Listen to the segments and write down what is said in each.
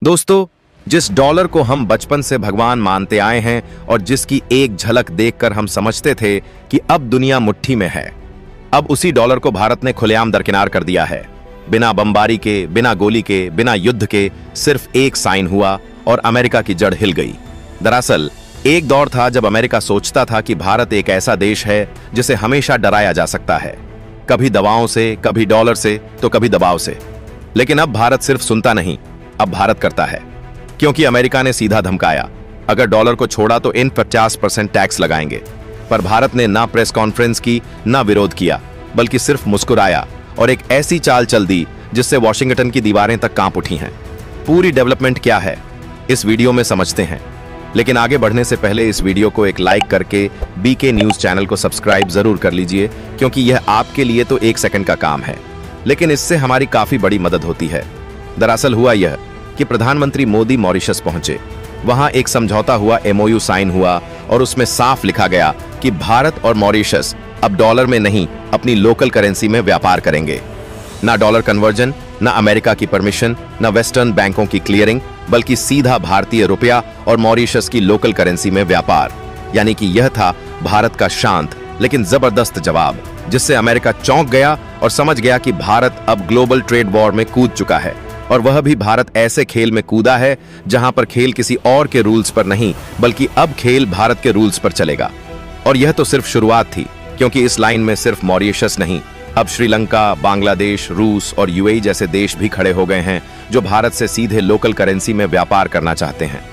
दोस्तों, जिस डॉलर को हम बचपन से भगवान मानते आए हैं और जिसकी एक झलक देखकर हम समझते थे कि अब दुनिया मुट्ठी में है, अब उसी डॉलर को भारत ने खुलेआम दरकिनार कर दिया है। बिना बमबारी के, बिना गोली के, बिना युद्ध के सिर्फ एक साइन हुआ और अमेरिका की जड़ हिल गई। दरअसल एक दौर था जब अमेरिका सोचता था कि भारत एक ऐसा देश है जिसे हमेशा डराया जा सकता है, कभी दवाओं से, कभी डॉलर से, तो कभी दबाव से। लेकिन अब भारत सिर्फ सुनता नहीं, अब भारत करता है, क्योंकि अमेरिका ने सीधा धमकाया, अगर डॉलर को छोड़ा तो इन 50% टैक्स लगाएंगे। पर भारत ने ना प्रेस कॉन्फ्रेंस की, ना विरोध किया, बल्कि सिर्फ मुस्कुराया और एक ऐसी चाल चल दी जिससे वॉशिंगटन की दीवारें तक कांप उठी हैं। पूरी डेवलपमेंट क्या है, इस वीडियो में समझते हैं। लेकिन आगे बढ़ने से पहले इस वीडियो को एक लाइक करके बीके न्यूज चैनल को सब्सक्राइब जरूर कर लीजिए, क्योंकि यह आपके लिए तो 1 सेकंड का काम है, लेकिन इससे हमारी काफी बड़ी मदद होती है। दरअसल हुआ यह कि प्रधानमंत्री मोदी मॉरिशस पहुंचे। वहां एक समझौता हुआ, MOU साइन हुआ और उसमें साफ लिखा गया कि भारत और मॉरिशस अब डॉलर में नहीं, अपनी लोकल करेंसी में व्यापार करेंगे। ना डॉलर कन्वर्जन, ना अमेरिका की परमिशन, ना वेस्टर्न बैंकों की क्लियरिंग, बल्कि सीधा भारतीय रुपया और मॉरिशस की लोकल करेंसी में व्यापार। यानी कि यह था भारत का शांत लेकिन जबरदस्त जवाब, जिससे अमेरिका चौंक गया और समझ गया कि भारत अब ग्लोबल ट्रेड वॉर में कूद चुका है। और वह भी भारत ऐसे खेल में कूदा है जहां पर खेल किसी और के रूल्स पर नहीं, बल्कि अब खेल भारत के रूल्स पर चलेगा। और यह तो सिर्फ शुरुआत थी, क्योंकि इस लाइन में सिर्फ मॉरिशस नहीं, अब श्रीलंका, बांग्लादेश, रूस और UAE जैसे देश भी खड़े हो गए हैं जो भारत से सीधे लोकल करेंसी में व्यापार करना चाहते हैं।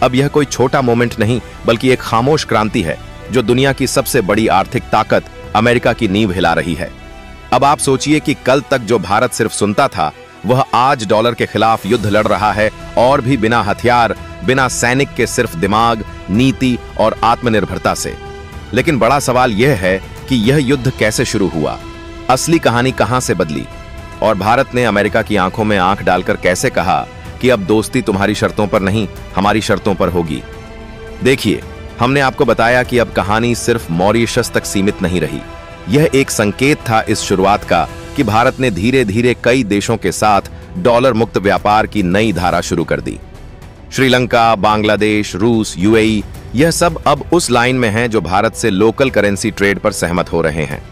अब यह कोई छोटा मोमेंट नहीं, बल्कि एक खामोश क्रांति है जो दुनिया की सबसे बड़ी आर्थिक ताकत अमेरिका की नींव हिला रही है। अब आप सोचिए कि कल तक जो भारत सिर्फ सुनता था, वह आज डॉलर के खिलाफ युद्ध लड़ रहा है, और भी बिना हथियार, बिना सैनिक के, सिर्फ दिमाग, नीति और आत्मनिर्भरता से। लेकिन बड़ा सवाल यह है कि यह युद्ध कैसे शुरू हुआ, असली कहानी कहां से बदली, और भारत ने अमेरिका की आंखों में आंख डालकर कैसे कहा कि अब दोस्ती तुम्हारी शर्तों पर नहीं, हमारी शर्तों पर होगी। देखिए, हमने आपको बताया कि अब कहानी सिर्फ मॉरिशस तक सीमित नहीं रही। यह एक संकेत था इस शुरुआत का कि भारत ने धीरे धीरे कई देशों के साथ डॉलर मुक्त व्यापार की नई धारा शुरू कर दी। श्रीलंका, बांग्लादेश, रूस, UAE, यह सब अब उस लाइन में हैं जो भारत से लोकल करेंसी ट्रेड पर सहमत हो रहे हैं।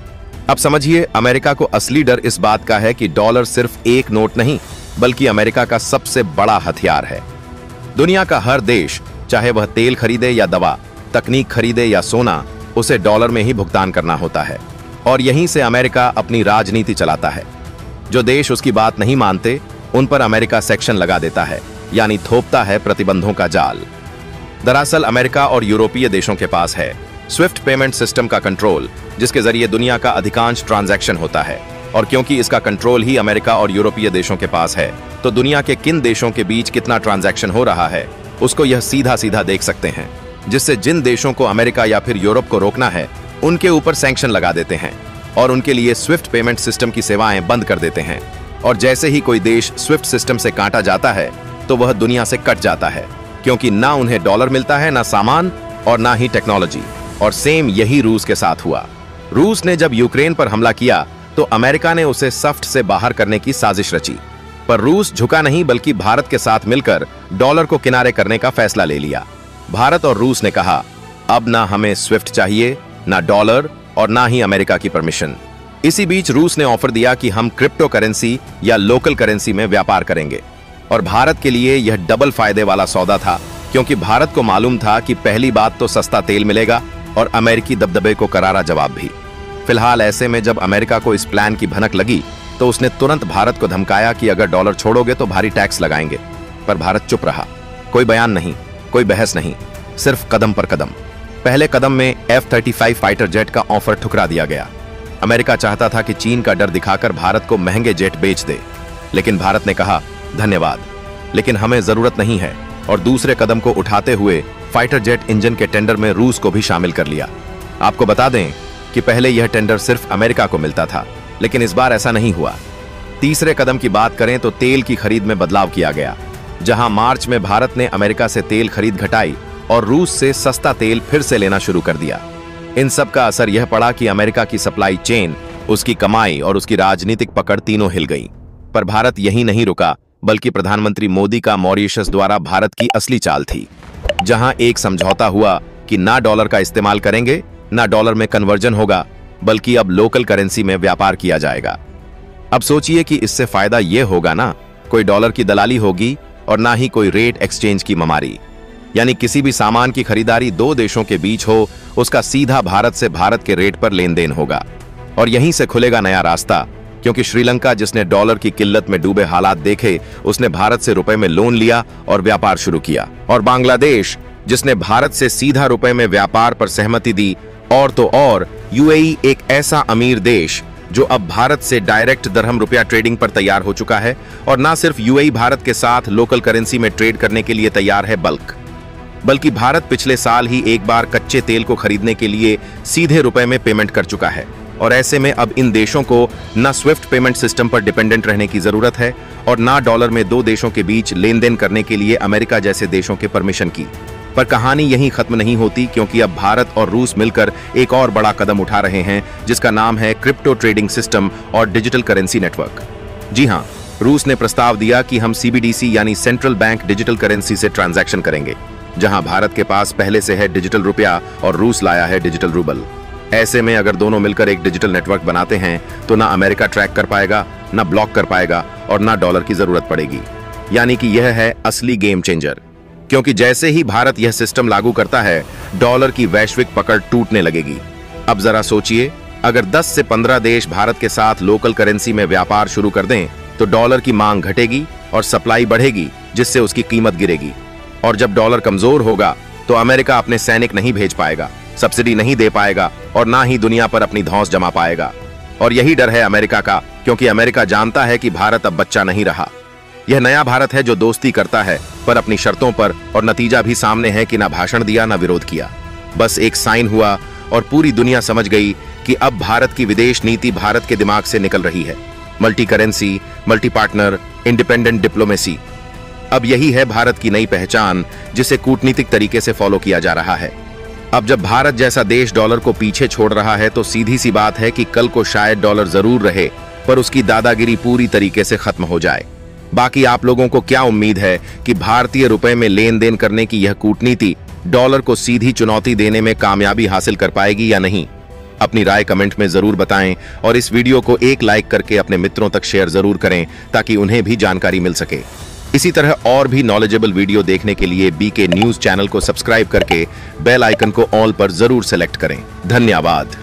अब समझिए, अमेरिका को असली डर इस बात का है कि डॉलर सिर्फ एक नोट नहीं, बल्कि अमेरिका का सबसे बड़ा हथियार है। दुनिया का हर देश, चाहे वह तेल खरीदे या दवा, तकनीक खरीदे या सोना, उसे डॉलर में ही भुगतान करना होता है। और यहीं से अमेरिका अपनी राजनीति चलाता है। जो देश उसकी बात नहीं मानते, उन पर अमेरिका सेक्शन लगा देता है, यानी थोपता है प्रतिबंधों का जाल। दरअसल अमेरिका और यूरोपीय देशों के पास है स्विफ्ट पेमेंट सिस्टम का कंट्रोल, जिसके जरिए दुनिया का अधिकांश ट्रांजैक्शन होता है। और क्योंकि इसका कंट्रोल ही अमेरिका और यूरोपीय देशों के पास है, तो दुनिया के किन देशों के बीच कितना ट्रांजैक्शन हो रहा है, उसको यह सीधा सीधा देख सकते हैं, जिससे जिन देशों को अमेरिका या फिर यूरोप को रोकना है, उनके ऊपर सैंक्शन लगा देते हैं और उनके लिए स्विफ्ट पेमेंट सिस्टम की सेवाएं बंद कर देते हैं। और जैसे ही कोई देश स्विफ्ट सिस्टम से काटा जाता है, तो वह दुनिया से कट जाता है, क्योंकि ना उन्हें डॉलर मिलता है, ना सामान और ना ही टेक्नोलॉजी। और सेम यही रूस के साथ हुआ। रूस ने जब यूक्रेन पर हमला किया, तो अमेरिका ने उसे सफ्ट से बाहर करने की साजिश रची, पर रूस झुका नहीं, बल्कि भारत के साथ मिलकर डॉलर को किनारे करने का फैसला ले लिया। भारत और रूस ने कहा, अब ना हमें स्विफ्ट चाहिए, ना डॉलर और ना ही अमेरिका की परमिशन। इसी बीच रूस ने ऑफर दिया कि हम क्रिप्टो करेंसी या लोकल करेंसी में व्यापार करेंगे। और भारत के लिए यह डबल फायदे वाला सौदा था, क्योंकि भारत को मालूम था कि पहली बात तो सस्ता तेल मिलेगा और अमेरिकी दबदबे को करारा जवाब भी। फिलहाल ऐसे में जब अमेरिका को इस प्लान की भनक लगी, तो उसने तुरंत भारत को धमकाया कि अगर डॉलर छोड़ोगे तो भारी टैक्स लगाएंगे। पर भारत चुप रहा, कोई बयान नहीं, कोई बहस नहीं, सिर्फ कदम पर कदम। पहले कदम में F-35 फाइटर जेट का ऑफर ठुकरा दिया गया। अमेरिका चाहता था कि चीन का डर दिखाकर भारत को महंगे जेट बेच दे, लेकिन भारत ने कहा, धन्यवाद, लेकिन हमें जरूरत नहीं है। और दूसरे कदम को उठाते हुए फाइटर जेट इंजन के टेंडर में रूस को भी शामिल कर लिया। आपको बता दें कि पहले यह टेंडर सिर्फ अमेरिका को मिलता था, लेकिन इस बार ऐसा नहीं हुआ। तीसरे कदम की बात करें तो तेल की खरीद में बदलाव किया गया, जहां मार्च में भारत ने अमेरिका से तेल खरीद घटाई और रूस से सस्ता तेल फिर से लेना शुरू कर दिया। इन सब का असर यह पड़ा कि अमेरिका की सप्लाई चेन, उसकी कमाई और उसकी राजनीतिक पकड़ तीनों हिल गई। पर भारत यही नहीं रुका, बल्कि प्रधानमंत्री मोदी का मॉरिशस द्वारा भारत की असली चाल थी, जहां एक समझौता हुआ कि ना डॉलर का इस्तेमाल करेंगे, ना डॉलर में कन्वर्जन होगा, बल्कि अब लोकल करेंसी में व्यापार किया जाएगा। अब सोचिए कि इससे फायदा यह होगा ना कोई डॉलर की दलाली होगी और ना ही कोई रेट एक्सचेंज की ममारी। यानी किसी भी सामान की खरीदारी दो देशों के बीच हो, उसका सीधा भारत से भारत के रेट पर लेन देन होगा। और यहीं से खुलेगा नया रास्ता, क्योंकि श्रीलंका जिसने डॉलर की किल्लत में डूबे हालात देखे, उसने भारत से रुपए में लोन लिया और व्यापार शुरू किया। और बांग्लादेश जिसने भारत से सीधा रुपए में व्यापार पर सहमति दी, और तो और यूएई एक ऐसा अमीर देश जो अब भारत से डायरेक्ट दरहम रुपया ट्रेडिंग पर तैयार हो चुका है। और ना सिर्फ यूएई भारत के साथ लोकल करेंसी में ट्रेड करने के लिए तैयार है, बल्कि भारत पिछले साल ही एक बार कच्चे तेल को खरीदने के लिए सीधे रुपए में पेमेंट कर चुका है। और ऐसे में अब इन देशों को ना स्विफ्ट पेमेंट सिस्टम पर डिपेंडेंट रहने की जरूरत है और ना डॉलर में दो देशों के बीच लेन देन करने के लिए अमेरिका जैसे देशों के परमिशन की। पर कहानी यहीं खत्म नहीं होती, क्योंकि अब भारत और रूस मिलकर एक और बड़ा कदम उठा रहे हैं, जिसका नाम है क्रिप्टो ट्रेडिंग सिस्टम और डिजिटल करेंसी नेटवर्क। जी हां, रूस ने प्रस्ताव दिया कि हम सीबीडीसी यानी सेंट्रल बैंक डिजिटल करेंसी से ट्रांजैक्शन करेंगे, जहां भारत के पास पहले से है डिजिटल रुपया और रूस लाया है डिजिटल रूबल। ऐसे में अगर दोनों मिलकर एक डिजिटल नेटवर्क बनाते हैं तो ना अमेरिका ट्रैक कर पाएगा, ना ब्लॉक कर पाएगा और ना डॉलर की जरूरत पड़ेगी। यानी कि यह है असली गेम चेंजर, क्योंकि जैसे ही भारत यह सिस्टम लागू करता है, डॉलर की वैश्विक पकड़ टूटने लगेगी। अब जरा सोचिए, अगर 10 से 15 देश भारत के साथ लोकल करेंसी में व्यापार शुरू कर दें तो डॉलर की मांग घटेगी और सप्लाई बढ़ेगी, जिससे उसकी कीमत गिरेगी। और जब डॉलर कमजोर होगा तो अमेरिका अपने सैनिक नहीं भेज पाएगा, सब्सिडी नहीं दे पाएगा और ना ही दुनिया पर अपनी धौंस जमा पाएगा। और यही डर है अमेरिका का, क्योंकि अमेरिका जानता है कि भारत अब बच्चा नहीं रहा। यह नया भारत है जो दोस्ती करता है पर अपनी शर्तों पर, और नतीजा भी सामने है कि ना भाषण दिया ना विरोध किया। बस एक साइन हुआ और पूरी दुनिया समझ गई कि अब भारत की विदेश नीति भारत के दिमाग से निकल रही है। Multi currency, multi partner, independent diplomacy, अब यही है भारत की नई पहचान, जिसे कूटनीतिक तरीके से फॉलो किया जा रहा है। अब जब भारत जैसा देश डॉलर को पीछे छोड़ रहा है तो सीधी सी बात है कि कल को शायद डॉलर जरूर रहे, पर उसकी दादागिरी पूरी तरीके से खत्म हो जाए। बाकी आप लोगों को क्या उम्मीद है कि भारतीय रुपए में लेन देन करने की यह कूटनीति डॉलर को सीधी चुनौती देने में कामयाबी हासिल कर पाएगी या नहीं? अपनी राय कमेंट में जरूर बताएं और इस वीडियो को एक लाइक करके अपने मित्रों तक शेयर जरूर करें, ताकि उन्हें भी जानकारी मिल सके। इसी तरह और भी नॉलेजेबल वीडियो देखने के लिए बीके न्यूज चैनल को सब्सक्राइब करके बेल आइकन को ऑल पर जरूर सेलेक्ट करें। धन्यवाद।